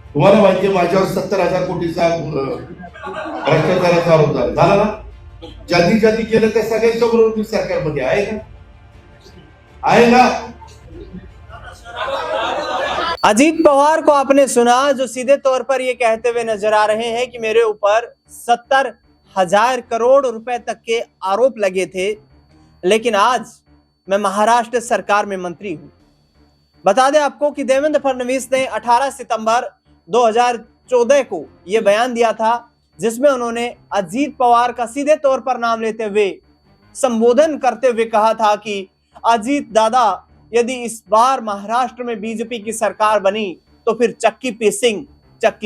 तुम्हाला माहितीये माझ्यावर 70,000 कोटीचा भ्रष्टाचाराचा आरोप झाला ना. ज्यांनी ज्यांनी केलं त्या सगळ्यांच्या बरोबर मी सरकारमध्ये आहे का? आहे ना. अजीत पवार को आपने सुना, जो सीधे तौर पर ये कहते हुए नजर आ रहे हैं कि मेरे ऊपर 70,000 करोड़ रुपए तक के आरोप लगे थे, लेकिन आज मैं महाराष्ट्र सरकार में मंत्री हूं। बता दें आपको कि देवेंद्र फडणवीस ने 18 सितंबर 2014 को यह बयान दिया था, जिसमें उन्होंने अजीत पवार का सीधे तौर पर नाम लेते हुए संबोधन करते हुए कहा था कि अजीत दादा, यदि इस बार महाराष्ट्र में बीजेपी की सरकार बनी तो फिर चक्की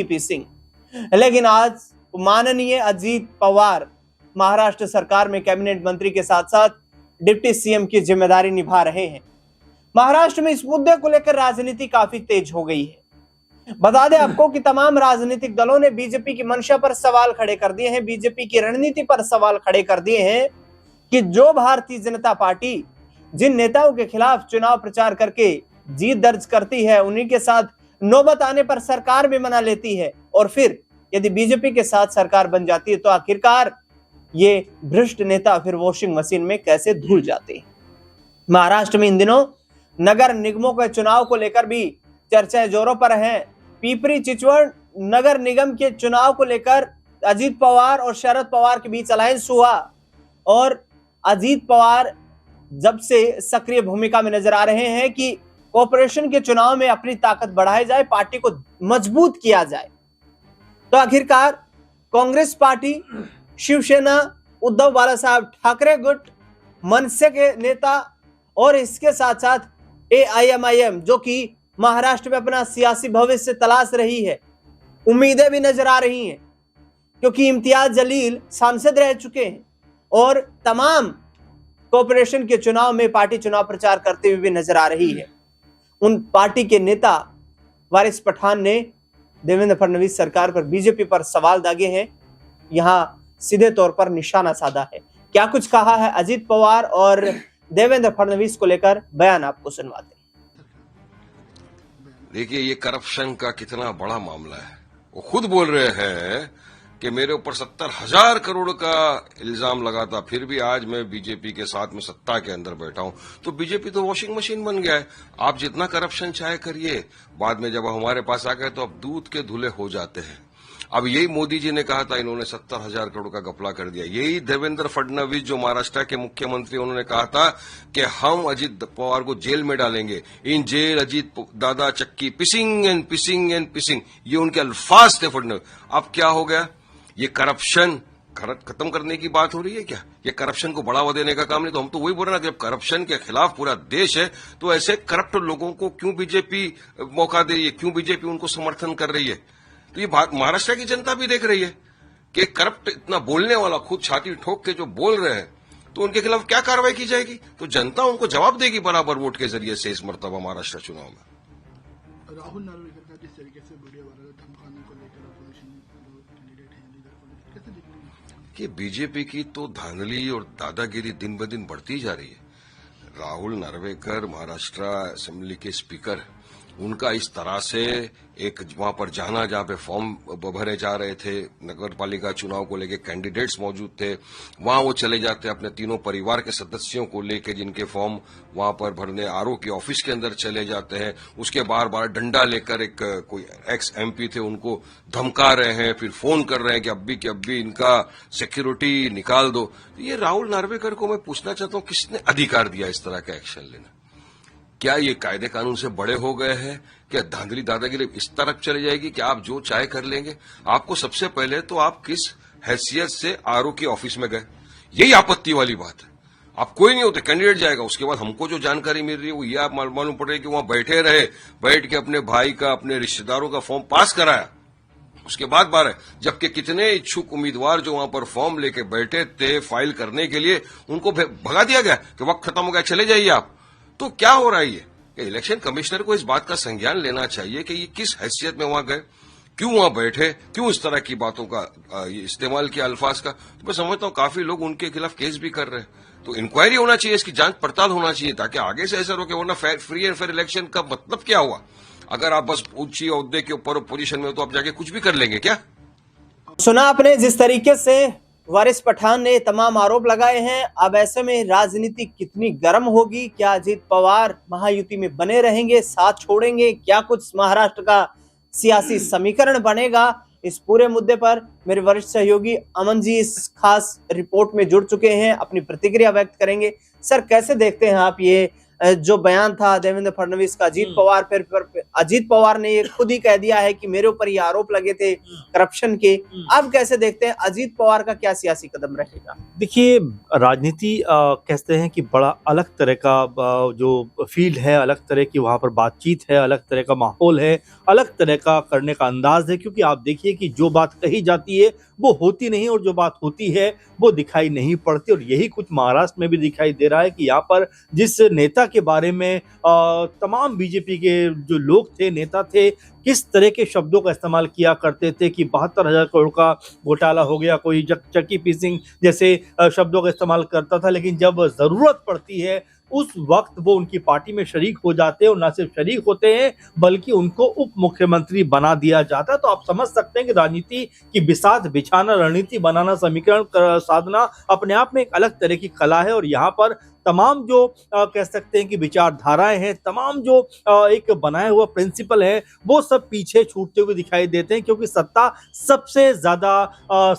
पीसिंग। लेकिन आज माननीय अजीत पवार महाराष्ट्र सरकार में कैबिनेट मंत्री के साथ साथ डिप्टी सीएम की जिम्मेदारी निभा रहे हैं। महाराष्ट्र में इस मुद्दे को लेकर राजनीति काफी तेज हो गई है। बता दें आपको कि तमाम राजनीतिक दलों ने बीजेपी की मंशा पर सवाल खड़े कर दिए हैं, बीजेपी की रणनीति पर सवाल खड़े कर दिए हैं कि जो भारतीय जनता पार्टी जिन नेताओं के खिलाफ चुनाव प्रचार करके जीत दर्ज करती है, उन्हीं के साथ नौबत आने पर सरकार भी बना लेती है, और फिर यदि बीजेपी के साथ सरकार बन जाती है तो आखिरकार ये भ्रष्ट नेता फिर वॉशिंग मशीन में कैसे धुल जाते हैं। महाराष्ट्र में इन दिनों नगर निगमों के चुनाव को लेकर भी चर्चाएं जोरों पर हैं। पिपरी चिंचवड नगर निगम के चुनाव को लेकर अजीत पवार और शरद पवार के बीच अलायंस हुआ, और अजीत पवार जब से सक्रिय भूमिका में नजर आ रहे हैं कि कॉर्पोरेशन के चुनाव में अपनी ताकत बढ़ाई जाए, पार्टी को मजबूत किया जाए। तो आखिरकार कांग्रेस पार्टी, शिवसेना, उद्धव बाला साहब ठाकरे गुट, मनसे के नेता और इसके साथ साथ AIMIM, जो कि महाराष्ट्र में अपना सियासी भविष्य तलाश रही है, उम्मीदें भी नजर आ रही हैं, क्योंकि इम्तियाज जलील सांसद रह चुके हैं और तमाम कॉर्पोरेशन के चुनाव में पार्टी चुनाव प्रचार करते हुए भी नजर आ रही है। उन पार्टी के नेता वारिस पठान ने देवेंद्र फडणवीस सरकार पर, बीजेपी पर सवाल दागे हैं, यहां सीधे तौर पर निशाना साधा है। क्या कुछ कहा है अजीत पवार और देवेंद्र फडणवीस को लेकर, बयान आपको सुनवाते हैं। देखिए, ये करप्शन का कितना बड़ा मामला है। वो खुद बोल रहे हैं कि मेरे ऊपर 70,000 करोड़ का इल्जाम लगा था, फिर भी आज मैं बीजेपी के साथ में सत्ता के अंदर बैठा हूं। तो बीजेपी तो वॉशिंग मशीन बन गया है। आप जितना करप्शन चाहे करिए, बाद में जब हमारे पास आ गए तो अब दूध के धुले हो जाते हैं। अब यही मोदी जी ने कहा था, इन्होंने 70,000 करोड़ का घपला कर दिया। यही देवेंद्र फडणवीस जो महाराष्ट्र के मुख्यमंत्री, उन्होंने कहा था कि हम अजीत पवार को जेल में डालेंगे। इन जेल अजीत दादा चक्की पिसिंग एंड पिसिंग एंड पिसिंग, ये उनके अल्फाज थे फडणवीस। अब क्या हो गया? ये करप्शन खत्म करने की बात हो रही है क्या? ये करप्शन को बढ़ावा देने का काम नहीं। तो हम तो वही बोल रहे हैं कि जब करप्शन के खिलाफ पूरा देश है, तो ऐसे करप्ट लोगों को क्यों बीजेपी मौका दे रही है, क्यों बीजेपी उनको समर्थन कर रही है? तो ये महाराष्ट्र की जनता भी देख रही है कि करप्ट इतना बोलने वाला, खुद छाती ठोक के जो बोल रहे हैं, तो उनके खिलाफ क्या कार्रवाई की जाएगी? तो जनता उनको जवाब देगी बराबर वोट के जरिए से इस मर्तबा महाराष्ट्र चुनाव में। राहुल नार्वेकर का जिस तरीके से वीडियो वायरल धमकाने को लेकर अपोजिशन कैंडिडेट हैं, लीडर को कैसे देखते हैं कि बीजेपी की तो धांधली और दादागिरी दिन ब दिन बढ़ती जा रही है। राहुल नार्वेकर महाराष्ट्र असेंबली के स्पीकर, उनका इस तरह से एक वहां पर जाना जहां पे फॉर्म भरे जा रहे थे, नगर पालिका चुनाव को लेके कैंडिडेट्स मौजूद थे, वहां वो चले जाते अपने तीनों परिवार के सदस्यों को लेके जिनके फॉर्म वहां पर भरने आरओ के ऑफिस के अंदर चले जाते हैं। उसके बार बार डंडा लेकर एक कोई एक्स MP थे उनको धमका रहे हैं, फिर फोन कर रहे हैं कि अब भी इनका सिक्योरिटी निकाल दो। ये राहुल नार्वेकर को मैं पूछना चाहता हूं, किसने अधिकार दिया इस तरह का एक्शन लेना? क्या ये कायदे कानून से बड़े हो गए हैं? क्या धांधली दादागिरी इस तरफ चली जाएगी कि आप जो चाहे कर लेंगे? आपको सबसे पहले तो आप किस हैसियत से आरओ के ऑफिस में गए, यही आपत्ति वाली बात है। आप कोई नहीं होते, कैंडिडेट जाएगा, उसके बाद हमको जो जानकारी मिल रही है वो ये आप मालूम पड़ रही है कि वहां बैठे रहे, बैठ के अपने भाई का, अपने रिश्तेदारों का फॉर्म पास कराया, उसके बाद 12, जबकि कितने इच्छुक उम्मीदवार जो वहां पर फॉर्म लेके बैठे थे फाइल करने के लिए, उनको भगा दिया गया कि वक्त खत्म हो गया, चले जाइए आप। तो क्या हो रहा है? ये इलेक्शन कमिश्नर को इस बात का संज्ञान लेना चाहिए कि ये किस हैसियत में वहां गए, क्यों वहां बैठे, क्यों इस तरह की बातों का इस्तेमाल किया अल्फाज का। तो मैं समझता हूँ काफी लोग उनके खिलाफ केस भी कर रहे हैं। तो इंक्वायरी होना चाहिए, इसकी जांच पड़ताल होना चाहिए, ताकि आगे से ऐसा रोके। वरना फ्री एंड फेयर इलेक्शन का मतलब क्या हुआ? अगर आप बस ऊंची ओहदे के ऊपर पोजीशन में हो तो आप जाके कुछ भी कर लेंगे क्या? सुना आपने जिस तरीके से वारिस पठान ने तमाम आरोप लगाए हैं। अब ऐसे में राजनीति कितनी गर्म होगी? क्या अजीत पवार महायुति में बने रहेंगे, साथ छोड़ेंगे? क्या कुछ महाराष्ट्र का सियासी समीकरण बनेगा? इस पूरे मुद्दे पर मेरे वरिष्ठ सहयोगी अमन जी इस खास रिपोर्ट में जुड़ चुके हैं, अपनी प्रतिक्रिया व्यक्त करेंगे। सर, कैसे देखते हैं आप ये जो बयान था देवेंद्र फडणवीस का अजीत पवार पर अजीत पवार ने ये खुद ही कह दिया है कि मेरे ऊपर ये आरोप लगे थे करप्शन के। अब कैसे देखते हैं अजीत पवार का क्या सियासी कदम रहेगा? देखिए, राजनीति कहते हैं कि बड़ा अलग तरह का जो फील्ड है, अलग तरह की वहाँ पर बातचीत है, अलग तरह का माहौल है, अलग तरह का करने का अंदाज है। क्योंकि आप देखिए कि जो बात कही जाती है वो होती नहीं, और जो बात होती है वो दिखाई नहीं पड़ती। और यही कुछ महाराष्ट्र में भी दिखाई दे रहा है कि यहाँ पर जिस नेता के बारे में तमाम बीजेपी के जो लोग थे, नेता थे, किस तरह के शब्दों का इस्तेमाल किया करते थे कि 72,000 करोड़ का घोटाला हो गया, कोई चक्की पीसिंग जैसे शब्दों का इस्तेमाल करता था। लेकिन जब जरूरत पड़ती है उस वक्त वो उनकी पार्टी में शरीक हो जाते हैं, और न सिर्फ शरीक होते हैं बल्कि उनको उप मुख्यमंत्री बना दिया जाता है। तो आप समझ सकते हैं कि राजनीति की बिसात बिछाना, रणनीति बनाना, समीकरण साधना अपने आप में एक अलग तरह की कला है। और यहाँ पर तमाम जो कह सकते हैं कि विचारधाराएं हैं, तमाम जो एक बनाया हुआ प्रिंसिपल है, वो सब पीछे छूटते हुए दिखाई देते हैं। क्योंकि सत्ता सबसे ज्यादा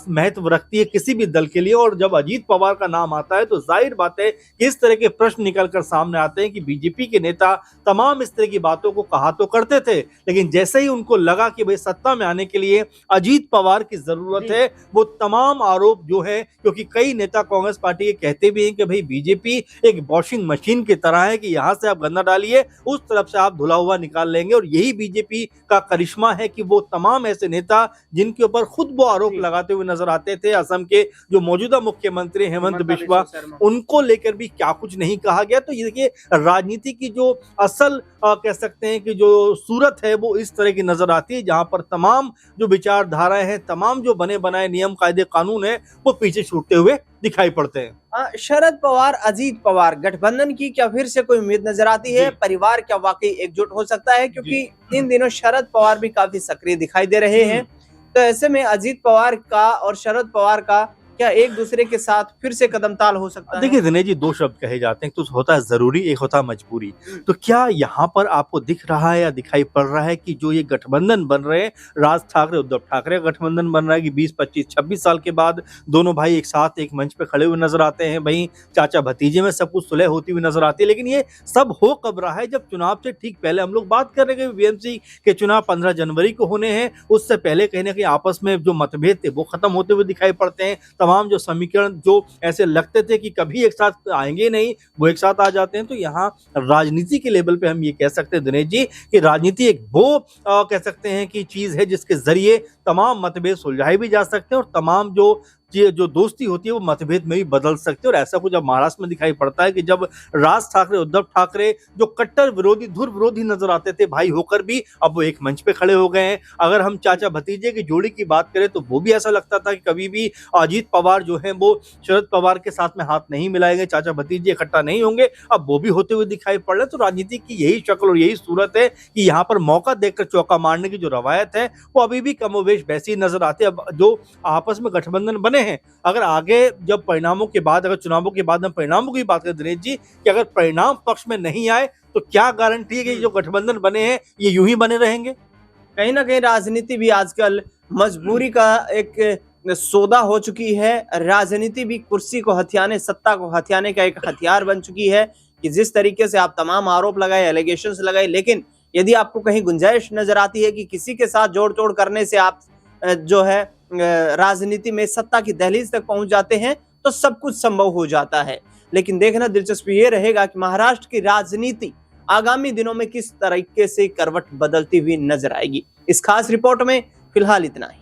महत्व रखती है किसी भी दल के लिए। और जब अजीत पवार का नाम आता है तो जाहिर बात है कि इस तरह के प्रश्न निकल कर सामने आते हैं कि बीजेपी के नेता तमाम इस तरह की बातों को कहा तो करते थे, लेकिन जैसे ही उनको लगा कि भाई सत्ता में आने के लिए अजीत पवार की जरूरत है, वो तमाम आरोप जो है, क्योंकि कई नेता कांग्रेस पार्टी के कहते भी हैं कि भाई बीजेपी एक वॉशिंग मशीन की तरह है कि यहां से आप गंदा डालिए, उस तरफ से आप धुला हुआ निकाल लेंगे। और यही बीजेपी का करिश्मा है कि वो तमाम ऐसे नेता जिनके ऊपर खुद वो आरोप लगाते हुए नजर आते थे, असम के जो मौजूदा मुख्यमंत्री हेमंत बिस्वा, उनको लेकर भी क्या कुछ नहीं कहा गया। तो ये देखिए, राजनीति की जो असल कह सकते हैं कि जो सूरत है वो इस तरह की नजर आती है, जहां पर तमाम जो विचारधाराएं हैं, तमाम जो बने बनाए नियम कायदे कानून है, वो पीछे छूटते हुए दिखाई पड़ते हैं। शरद पवार अजीत पवार गठबंधन की क्या फिर से कोई उम्मीद नजर आती है? परिवार क्या वाकई एकजुट हो सकता है? क्योंकि इन दिनों शरद पवार भी काफी सक्रिय दिखाई दे रहे हैं। तो ऐसे में अजीत पवार का और शरद पवार का क्या एक दूसरे के साथ फिर से कदम ताल हो सकता है? देखिए दिनेश जी, दो शब्द कहे जाते हैं, तो होता है जरूरी, एक होता है मजबूरी। तो क्या यहाँ पर आपको दिख रहा है या दिखाई पड़ रहा है कि जो ये गठबंधन बन रहे हैं, राज ठाकरे उद्धव ठाकरे का गठबंधन बन रहा है कि 20, 25, 26 साल के बाद दोनों भाई एक साथ एक मंच पे खड़े हुए नजर आते हैं, वहीं चाचा भतीजे में सब कुछ सुलह होती हुई नजर आती है। लेकिन ये सब हो कब रहा है? जब चुनाव से ठीक पहले हम लोग बात कर रहे हैं, बीएमसी के चुनाव 15 जनवरी को होने हैं, उससे पहले कहीं ना कहीं आपस में जो मतभेद थे वो खत्म होते हुए दिखाई पड़ते हैं। तमाम जो समीकरण जो ऐसे लगते थे कि कभी एक साथ आएंगे नहीं, वो एक साथ आ जाते हैं। तो यहाँ राजनीति के लेवल पे हम ये कह सकते हैं दिनेश जी कि राजनीति एक वो कह सकते हैं कि चीज है जिसके जरिए तमाम मतभेद सुलझाए भी जा सकते हैं, और तमाम जो दोस्ती होती है वो मतभेद में भी बदल सकती है। और ऐसा कुछ अब महाराष्ट्र में दिखाई पड़ता है कि जब राज ठाकरे उद्धव ठाकरे जो कट्टर विरोधी, धुर विरोधी नजर आते थे भाई होकर भी, अब वो एक मंच पे खड़े हो गए हैं। अगर हम चाचा भतीजे की जोड़ी की बात करें तो वो भी ऐसा लगता था कि कभी भी अजीत पवार जो है वो शरद पवार के साथ में हाथ नहीं मिलाएंगे, चाचा भतीजे इकट्ठा नहीं होंगे, अब वो भी होते हुए दिखाई पड़ रहे हैं। तो राजनीति की यही शक्ल और यही सूरत है कि यहाँ पर मौका देखकर चौका मारने की जो रवायत है वो अभी भी कमोवेश वैसी नजर आती है। अब जो आपस में गठबंधन बने हैं, अगर आगे जब परिणामों के बाद, अगर चुनावों के बाद हम परिणामों की बात करें दिनेश जी, कि अगर परिणाम पक्ष में नहीं आए तो क्या गारंटी है कि जो गठबंधन बने हैं ये यूं ही बने रहेंगे? कहीं ना कहीं राजनीति भी आजकल मजबूरी का एक सौदा हो चुकी है। राजनीति भी कुर्सी को हथियाने, सत्ता को हथियाने का एक हथियार बन चुकी है कि जिस तरीके से आप तमाम आरोप लगाए, एलिगेशंस लगाए, लेकिन यदि आपको कहीं गुंजाइश नजर आती है कि किसी के साथ जोड़ तोड़ करने से आप जो है राजनीति में सत्ता की दहलीज तक पहुंच जाते हैं, तो सब कुछ संभव हो जाता है। लेकिन देखना दिलचस्प ये रहेगा कि महाराष्ट्र की राजनीति आगामी दिनों में किस तरीके से करवट बदलती हुई नजर आएगी। इस खास रिपोर्ट में फिलहाल इतना ही।